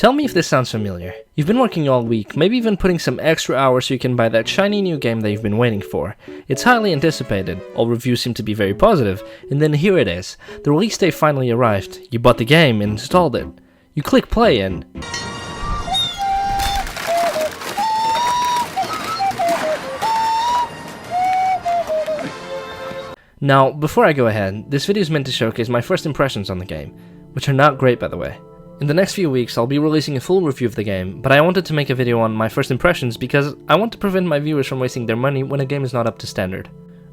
Tell me if this sounds familiar. You've been working all week, maybe even putting some extra hours so you can buy that shiny new game that you've been waiting for. It's highly anticipated, all reviews seem to be very positive, and then here it is. The release date finally arrived. You bought the game and installed it. You click play and... Now, before I go ahead, this video is meant to showcase my first impressions on the game, which are not great by the way. In the next few weeks, I'll be releasing a full review of the game, but I wanted to make a video on my first impressions because I want to prevent my viewers from wasting their money when a game is not up to standard.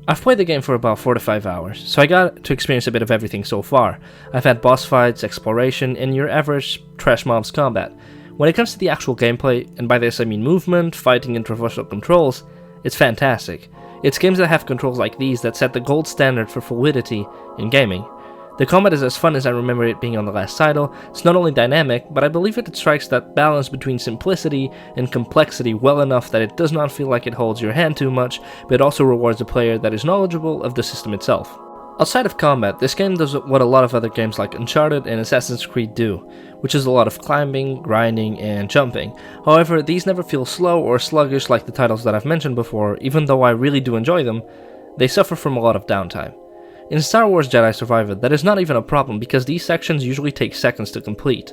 I've played the game for about 4 to 5 hours, so I got to experience a bit of everything so far. I've had boss fights, exploration, and your average trash mobs combat. When it comes to the actual gameplay, and by this I mean movement, fighting, and traversal controls, it's fantastic. It's games that have controls like these that set the gold standard for fluidity in gaming. The combat is as fun as I remember it being on the last title. It's not only dynamic, but I believe it strikes that balance between simplicity and complexity well enough that it does not feel like it holds your hand too much, but it also rewards a player that is knowledgeable of the system itself. Outside of combat, this game does what a lot of other games like Uncharted and Assassin's Creed do, which is a lot of climbing, grinding, and jumping. However, these never feel slow or sluggish like the titles that I've mentioned before. Even though I really do enjoy them, they suffer from a lot of downtime. In Star Wars Jedi Survivor, that is not even a problem because these sections usually take seconds to complete.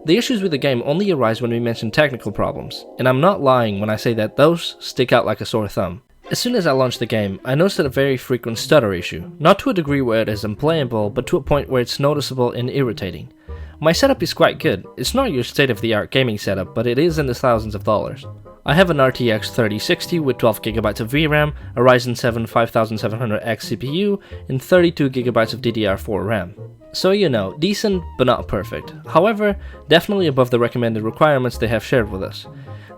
The issues with the game only arise when we mention technical problems, and I'm not lying when I say that those stick out like a sore thumb. As soon as I launched the game, I noticed a very frequent stutter issue, not to a degree where it is unplayable, but to a point where it's noticeable and irritating. My setup is quite good. It's not your state-of-the-art gaming setup, but it is in the thousands of dollars. I have an RTX 3060 with 12GB of VRAM, a Ryzen 7 5700X CPU, and 32GB of DDR4 RAM. So you know, decent but not perfect. However, definitely above the recommended requirements they have shared with us.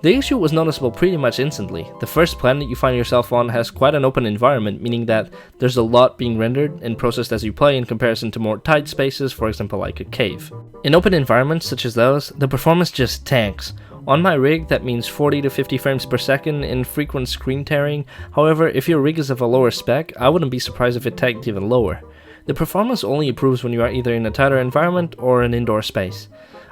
The issue was noticeable pretty much instantly. The first planet you find yourself on has quite an open environment, meaning that there's a lot being rendered and processed as you play in comparison to more tight spaces, for example like a cave. In open environments such as those, the performance just tanks. On my rig, that means 40 to 50 frames per second and frequent screen tearing. However, if your rig is of a lower spec, I wouldn't be surprised if it tanked even lower. The performance only improves when you are either in a tighter environment or an indoor space.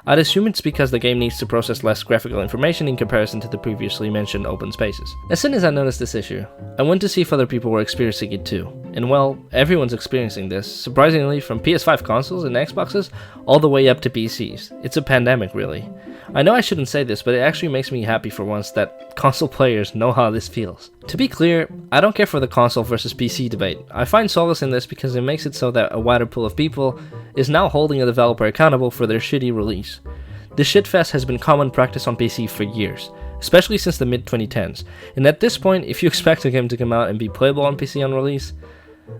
I'd assume it's because the game needs to process less graphical information in comparison to the previously mentioned open spaces. As soon as I noticed this issue, I went to see if other people were experiencing it too. And well, everyone's experiencing this, surprisingly from PS5 consoles and Xboxes all the way up to PCs. It's a pandemic really. I know I shouldn't say this, but it actually makes me happy for once that console players know how this feels. To be clear, I don't care for the console versus PC debate. I find solace in this because it makes it so that a wider pool of people is now holding a developer accountable for their shitty release. This shitfest has been common practice on PC for years, especially since the mid-2010s, and at this point, if you expect a game to come out and be playable on PC on release,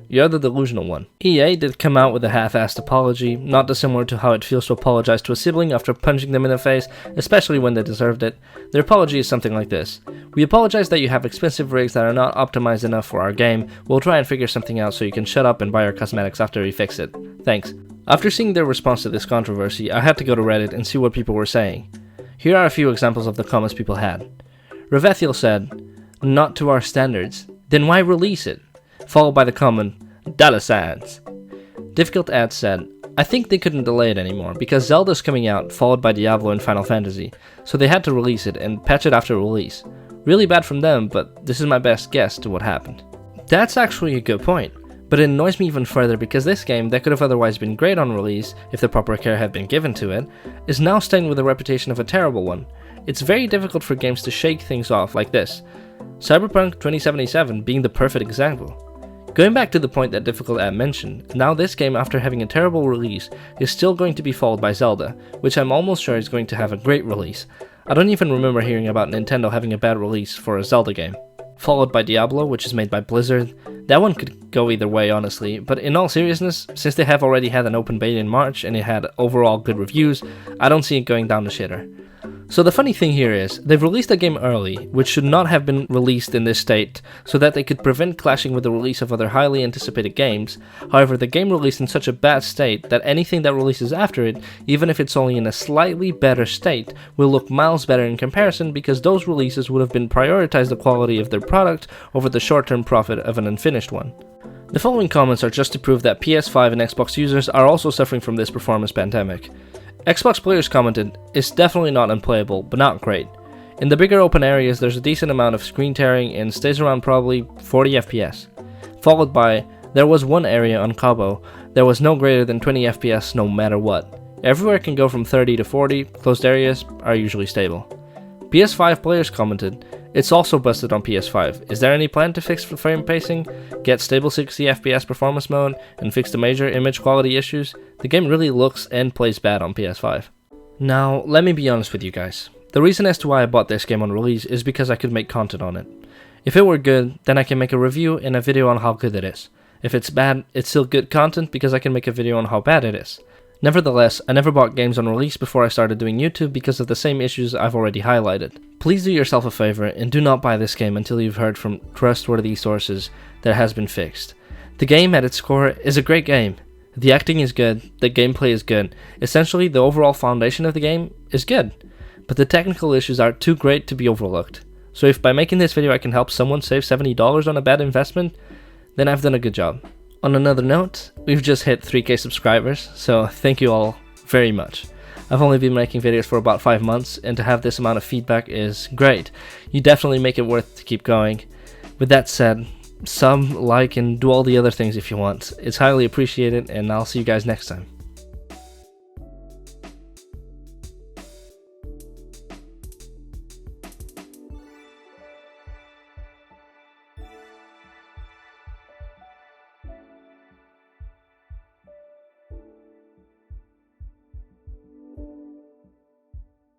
you're the delusional one. EA did come out with a half-assed apology, not dissimilar to how it feels to apologize to a sibling after punching them in the face, especially when they deserved it. Their apology is something like this: "We apologize that you have expensive rigs that are not optimized enough for our game. We'll try and figure something out so you can shut up and buy our cosmetics after we fix it. Thanks." After seeing their response to this controversy, I had to go to Reddit and see what people were saying. Here are a few examples of the comments people had. Revethiel said, "Not to our standards. Then why release it?" Followed by the comment, "$signs." Difficult Ads said, "I think they couldn't delay it anymore because Zelda's coming out, followed by Diablo and Final Fantasy, so they had to release it and patch it after release. Really bad from them, but this is my best guess to what happened." That's actually a good point, but it annoys me even further because this game, that could have otherwise been great on release if the proper care had been given to it, is now staying with the reputation of a terrible one. It's very difficult for games to shake things off like this, Cyberpunk 2077 being the perfect example. Going back to the point that Difficult Ad mentioned, now this game, after having a terrible release, is still going to be followed by Zelda, which I'm almost sure is going to have a great release. I don't even remember hearing about Nintendo having a bad release for a Zelda game. Followed by Diablo, which is made by Blizzard. That one could go either way honestly, but in all seriousness, since they have already had an open beta in March and it had overall good reviews, I don't see it going down the shitter. So the funny thing here is, they've released a game early, which should not have been released in this state, so that they could prevent clashing with the release of other highly anticipated games. However, the game released in such a bad state that anything that releases after it, even if it's only in a slightly better state, will look miles better in comparison because those releases would have been prioritized the quality of their product over the short-term profit of an unfinished one. The following comments are just to prove that PS5 and Xbox users are also suffering from this performance pandemic. Xbox players commented, "It's definitely not unplayable, but not great. In the bigger open areas there's a decent amount of screen tearing and stays around probably 40 FPS. Followed by, there was one area on Cabo, there was no greater than 20 FPS no matter what. Everywhere can go from 30 to 40, closed areas are usually stable." PS5 players commented, "It's also busted on PS5. Is there any plan to fix frame pacing, get stable 60 FPS performance mode, and fix the major image quality issues? The game really looks and plays bad on PS5. Now, let me be honest with you guys. The reason as to why I bought this game on release is because I could make content on it. If it were good, then I can make a review and a video on how good it is. If it's bad, it's still good content because I can make a video on how bad it is. Nevertheless, I never bought games on release before I started doing YouTube because of the same issues I've already highlighted. Please do yourself a favor and do not buy this game until you've heard from trustworthy sources that it has been fixed. The game at its core is a great game. The acting is good, the gameplay is good, essentially the overall foundation of the game is good, but the technical issues are too great to be overlooked. So if by making this video I can help someone save $70 on a bad investment, then I've done a good job. On another note, we've just hit 3K subscribers, so thank you all very much. I've only been making videos for about 5 months, and to have this amount of feedback is great. You definitely make it worth to keep going. With that said, sub, like, and do all the other things if you want. It's highly appreciated, and I'll see you guys next time.